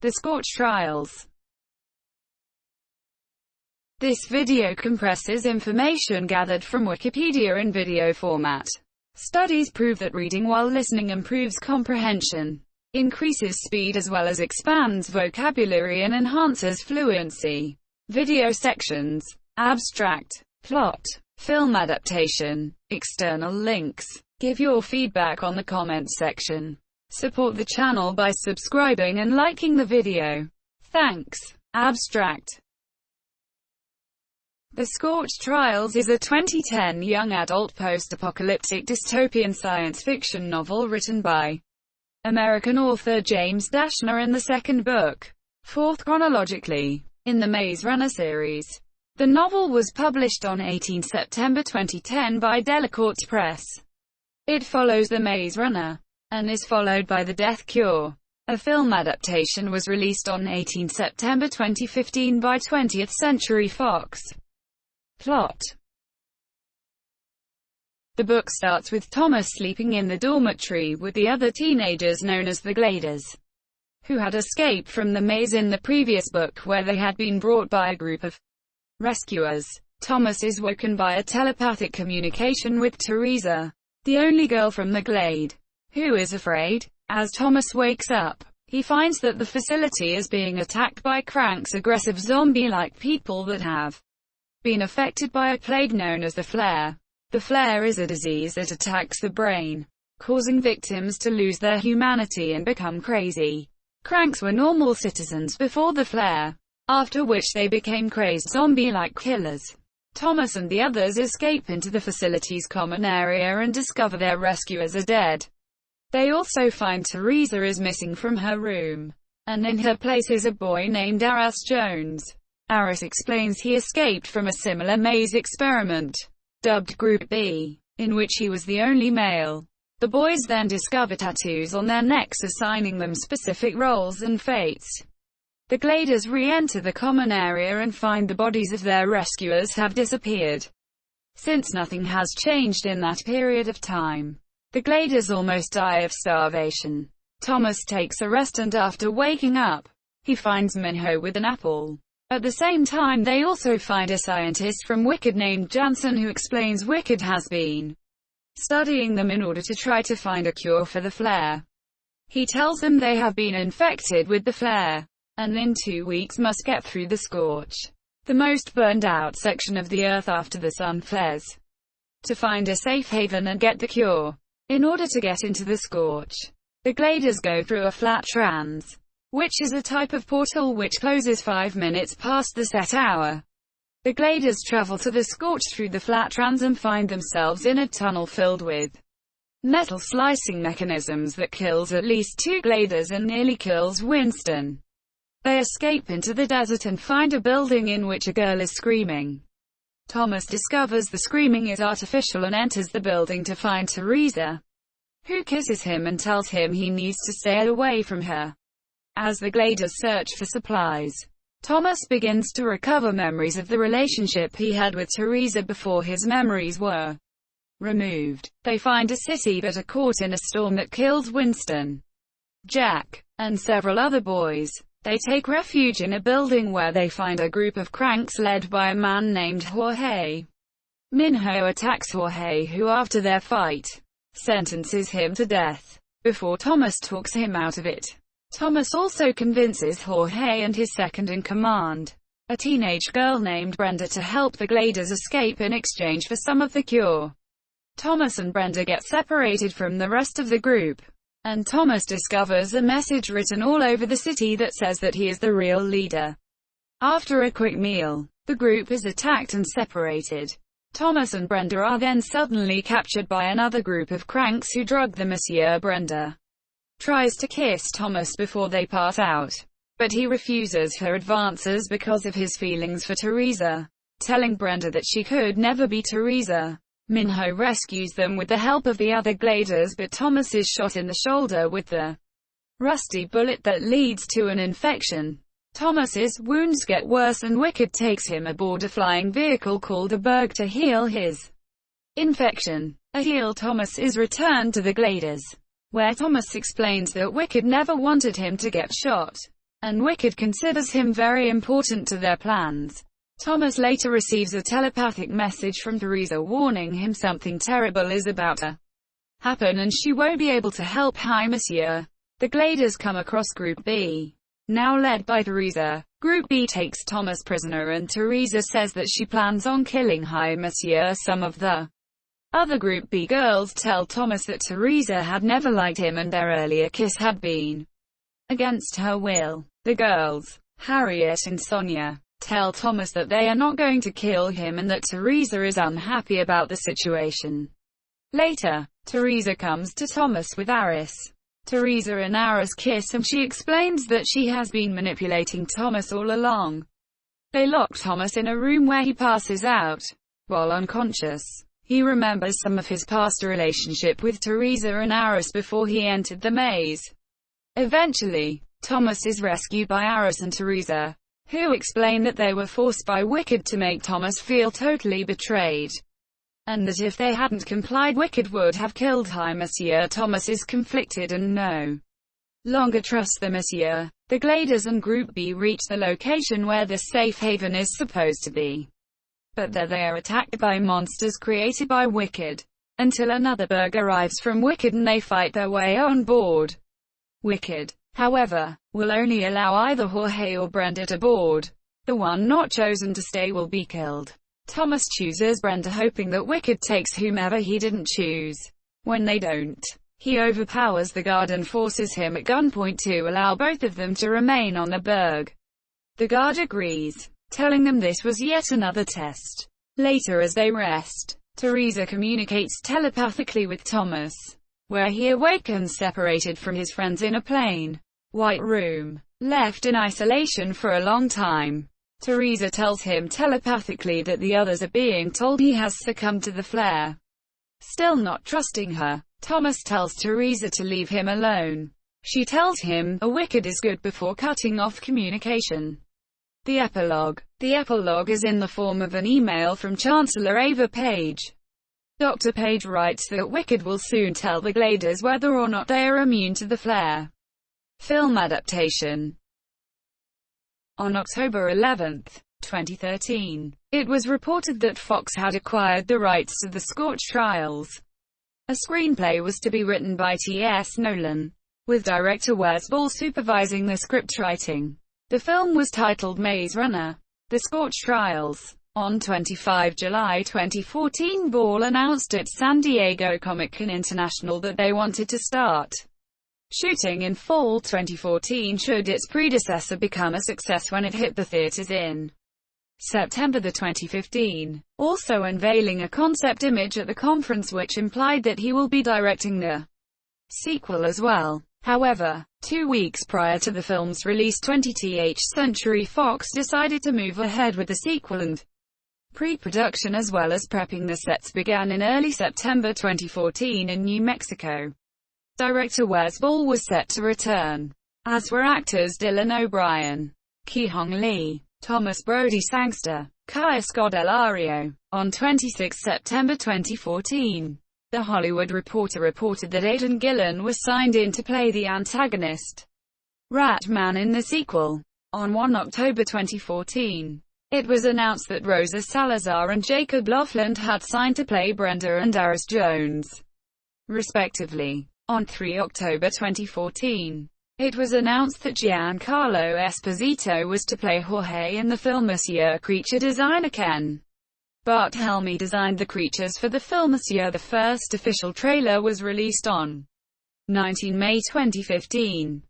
The Scorch Trials. This video compresses information gathered from Wikipedia in video format. Studies prove that reading while listening improves comprehension, increases speed as well as expands vocabulary and enhances fluency. Video sections. Abstract. Plot. Film adaptation. External links. Give your feedback on the comments section. Support the channel by subscribing and liking the video. Thanks. Abstract. The Scorch Trials is a 2010 young adult post-apocalyptic dystopian science fiction novel written by American author James Dashner in the second book, fourth chronologically, in the Maze Runner series. The novel was published on 18 September 2010 by Delacorte Press. It follows The Maze Runner, and is followed by The Death Cure. A film adaptation was released on 18 September 2015 by 20th Century Fox. Plot. The book starts with Thomas sleeping in the dormitory with the other teenagers known as the Gliders, who had escaped from the maze in the previous book where they had been brought by a group of rescuers. Thomas is woken by a telepathic communication with Teresa, the only girl from the glade, who is afraid. As Thomas wakes up, he finds that the facility is being attacked by Crank's aggressive zombie-like people that have been affected by a plague known as the flare. The flare is a disease that attacks the brain, causing victims to lose their humanity and become crazy. Cranks were normal citizens before the flare, after which they became crazed zombie-like killers. Thomas and the others escape into the facility's common area and discover their rescuers are dead. They also find Teresa is missing from her room, and in her place is a boy named Aras Jones. Aras explains he escaped from a similar maze experiment, dubbed Group B, in which he was the only male. The boys then discover tattoos on their necks assigning them specific roles and fates. The Gliders re-enter the common area and find the bodies of their rescuers have disappeared. Since nothing has changed in that period of time, the Gliders almost die of starvation. Thomas takes a rest and after waking up, he finds Minho with an apple. At the same time they also find a scientist from Wicked named Jansen who explains Wicked has been studying them in order to try to find a cure for the flare. He tells them they have been infected with the flare, and in 2 weeks must get through the Scorch, the most burned out section of the earth after the sun flares, to find a safe haven and get the cure. In order to get into the Scorch, the Gliders go through a flat trans, which is a type of portal which closes 5 minutes past the set hour. The Gliders travel to the Scorch through the flat trans and find themselves in a tunnel filled with metal slicing mechanisms that kills at least 2 Gliders and nearly kills Winston. They escape into the desert and find a building in which a girl is screaming. Thomas discovers the screaming is artificial and enters the building to find Teresa, who kisses him and tells him he needs to stay away from her. As the Gliders search for supplies, Thomas begins to recover memories of the relationship he had with Teresa before his memories were removed. They find a city but are caught in a storm that kills Winston, Jack, and several other boys. They take refuge in a building where they find a group of cranks led by a man named Jorge. Minho attacks Jorge, who after their fight, sentences him to death, before Thomas talks him out of it. Thomas also convinces Jorge and his second-in-command, a teenage girl named Brenda, to help the Gliders escape in exchange for some of the cure. Thomas and Brenda get separated from the rest of the group, and Thomas discovers a message written all over the city that says that he is the real leader. After a quick meal, the group is attacked and separated. Thomas and Brenda are then suddenly captured by another group of cranks who drug them. Monsieur Brenda tries to kiss Thomas before they pass out, but he refuses her advances because of his feelings for Teresa, telling Brenda that she could never be Teresa. Minho rescues them with the help of the other Gliders, but Thomas is shot in the shoulder with the rusty bullet that leads to an infection. Thomas's wounds get worse and Wicked takes him aboard a flying vehicle called a Berg to heal his infection. A healed Thomas is returned to the Gliders, where Thomas explains that Wicked never wanted him to get shot. and Wicked considers him very important to their plans. Thomas later receives a telepathic message from Teresa warning him something terrible is about to happen and she won't be able to help Hi Monsieur. The Gliders come across Group B, now led by Teresa. Group B takes Thomas prisoner and Teresa says that she plans on killing Hi Monsieur. Some of the other Group B girls tell Thomas that Teresa had never liked him and their earlier kiss had been against her will. The girls, Harriet and Sonia, tell Thomas that they are not going to kill him and that Teresa is unhappy about the situation. Later, Teresa comes to Thomas with Aris. Teresa and Aris kiss and she explains that she has been manipulating Thomas all along. They lock Thomas in a room where he passes out. While unconscious, he remembers some of his past relationship with Teresa and Aris before he entered the maze. Eventually, Thomas is rescued by Aris and Teresa, who explain that they were forced by Wicked to make Thomas feel totally betrayed, and that if they hadn't complied Wicked would have killed Hi Monsieur. Thomas is conflicted and no longer trusts the Monsieur. The Gliders and Group B reach the location where the safe haven is supposed to be, but there they are attacked by monsters created by Wicked, until another berg arrives from Wicked and they fight their way on board. Wicked, however, will only allow either Jorge or Brenda to board. The one not chosen to stay will be killed. Thomas chooses Brenda hoping that Wicked takes whomever he didn't choose. When they don't, he overpowers the guard and forces him at gunpoint to allow both of them to remain on the berg. The guard agrees, telling them this was yet another test. Later as they rest, Teresa communicates telepathically with Thomas, where he awakens separated from his friends in a plain white room, left in isolation for a long time. Teresa tells him telepathically that the others are being told he has succumbed to the flare. Still not trusting her, Thomas tells Teresa to leave him alone. She tells him, a Wicked is good before cutting off communication. The epilogue. The epilogue is in the form of an email from Chancellor Ava Page. Dr. Page writes that Wicked will soon tell the Gliders whether or not they are immune to the flare. Film adaptation. On October 11, 2013, it was reported that Fox had acquired the rights to the Scorch Trials. A screenplay was to be written by T.S. Nolan, with director Wes Ball supervising the scriptwriting. The film was titled Maze Runner: The Scorch Trials. On 25 July 2014, Ball announced at San Diego Comic-Con International that they wanted to start shooting in fall 2014 should its predecessor become a success when it hit the theaters in September 2015, also unveiling a concept image at the conference which implied that he will be directing the sequel as well. However, 2 weeks prior to the film's release, 20th Century Fox decided to move ahead with the sequel, and pre-production as well as prepping the sets began in early September 2014 in New Mexico. Director Wes Ball was set to return, as were actors Dylan O'Brien, Ki-Hong Lee, Thomas Brody Sangster, Kaya Scodelario. On 26 September 2014, The Hollywood Reporter reported that Aidan Gillen was signed in to play the antagonist, Rat Man, in the sequel. On 1 October 2014, it was announced that Rosa Salazar and Jacob Lofland had signed to play Brenda and Aris Jones, respectively. On 3 October 2014, it was announced that Giancarlo Esposito was to play Jorge in the film. Monsieur creature designer Ken Barthelmy designed the creatures for the film Monsieur. The first official trailer was released on 19 May 2015.